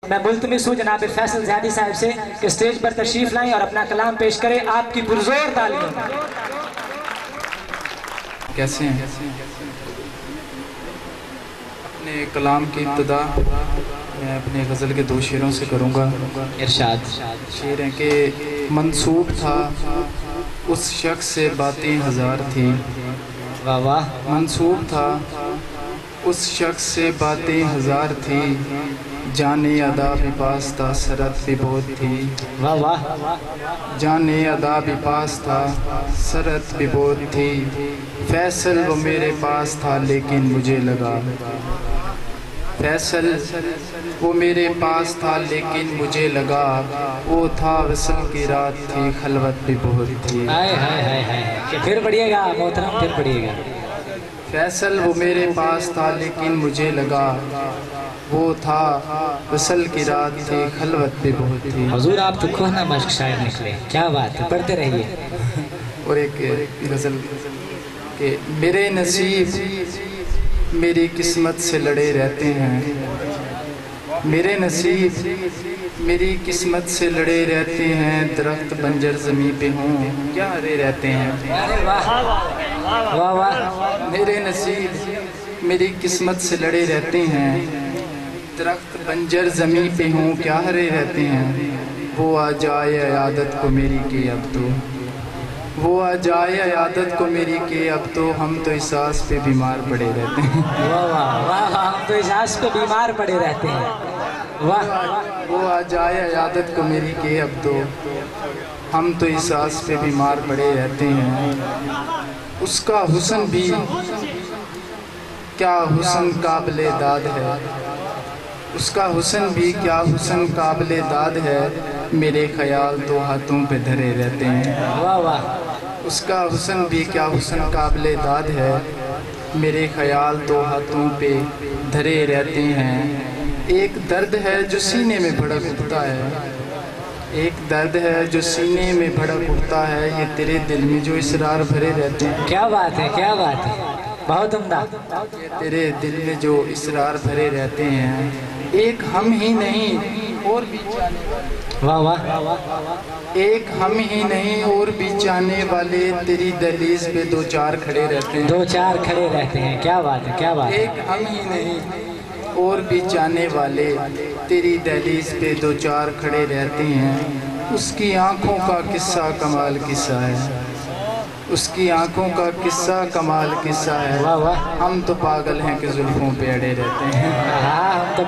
میں ملتمس ہوں جناب فیصل زیادی صاحب سے کہ سٹیج پر تشریف لائیں اور اپنا کلام پیش کریں آپ کی پرزور تعلیموں میں۔ کیسے ہیں؟ اپنے کلام کی ابتدا میں اپنے غزل کے 2 شعروں سے کروں گا۔ ارشاد۔ شعر ہیں کہ منسوب تھا اس شخص سے باتیں ہزار تھی، واہ واہ۔ منسوب تھا اس شخص سے باتیں ہزار تھی، جانے ادا بھی پاس تھا سرحد بھی بہت تھی، واہ واہ۔ جانے ادا بھی پاس تھا سرحد بھی بہت تھی، فیصل وہ میرے پاس تھا لیکن مجھے لگا، فیصل وہ میرے پاس تھا لیکن مجھے لگا، وہ تھا وصل کی رات تھی خلوت بھی بہت تھی۔ ہائے ہائے ہائے ہائے کہ پھر پڑھیے گا محترم، پھر پڑھیے گا۔ فیصل وہ میرے پاس تھا لیکن مجھے لگا، وہ تھا وصل کی رات تھی خلوت بھی بہت تھی۔ حضور آپ تو کھونا مشق شاعر نکلے، کیا بات ہے، پڑھتے رہیے۔ اور ایک غزل کہ میرے نصیب میری قسمت سے لڑے رہتے ہیں، میرے نصیب میری قسمت سے لڑے رہتے ہیں، درخت بنجر زمیں پہ ہوں کیا ہرے رہتے ہیں۔ واہ واہ۔ میرے نصیب میری قسمت سے لڑے رہتے ہیں، درخت بنجر زمیں پہ ہوں کیا ہرے رہتے ہیں، وہ آ جائے عیادت کو میری کہ اب تو، وہ آ جائے عیادت کو میری کہ اب تو ہم تو احساس پہ بیمار پڑے رہتے ہیں۔ واہ واہ واہ، ہم تو احساس پہ بیمار پڑے رہتے ہیں۔ واہ۔ وہ آ جائے عیادت کو میری کہ اب تو ہم تو احساس پہ بیمار پڑے رہتے ہیں، اس کا حسن بھی کیا حسن قابل داد ہے، اس کا حسن بھی کیا حسن قابل داد ہے، میرے خیال تو ہاتھوں پہ دھرے رہتے ہیں۔ واہ واہ۔ اس کا حسن بھی کیا حسن قابل داد ہے، میرے خیال تو ہاتھوں پہ دھرے رہتے ہیں، ایک درد ہے جو سینے میں بھڑک اٹھتا ہے، ایک درد ہے جو سینے میں بھڑک اٹھتا ہے، یہ تیرے دل میں جو اسرار بھرے رہتے ہیں۔ کیا بات ہے، کیا بات ہے، بہت عمدہ۔ یہ تیرے دل میں جو اسرار بھرے رہتے ہیں، ایک ہم ہی نہیں اور بھی چاہنے والے، واہ واہ۔ ایک ہم ہی نہیں اور بھی چاہنے والے، تیری دہلیز پہ 2-4 کھڑے رہتے ہیں۔ 2-4 کھڑے رہتے ہیں، کیا بات ہے، کیا بات ہے۔ ایک ہم ہی نہیں اور بھی چاہنے والے، تیری دہلیز پہ 2-4 کھڑے رہتے ہیں، اس کی آنکھوں کا قصہ کمال قصہ ہے، اس کی آنکھوں کا قصہ کمال قصہ ہے، واہ واہ۔ ہم تو پاگل ہیں کہ زلفوں پہ اڑے رہتے ہیں۔ ہاں ہم تو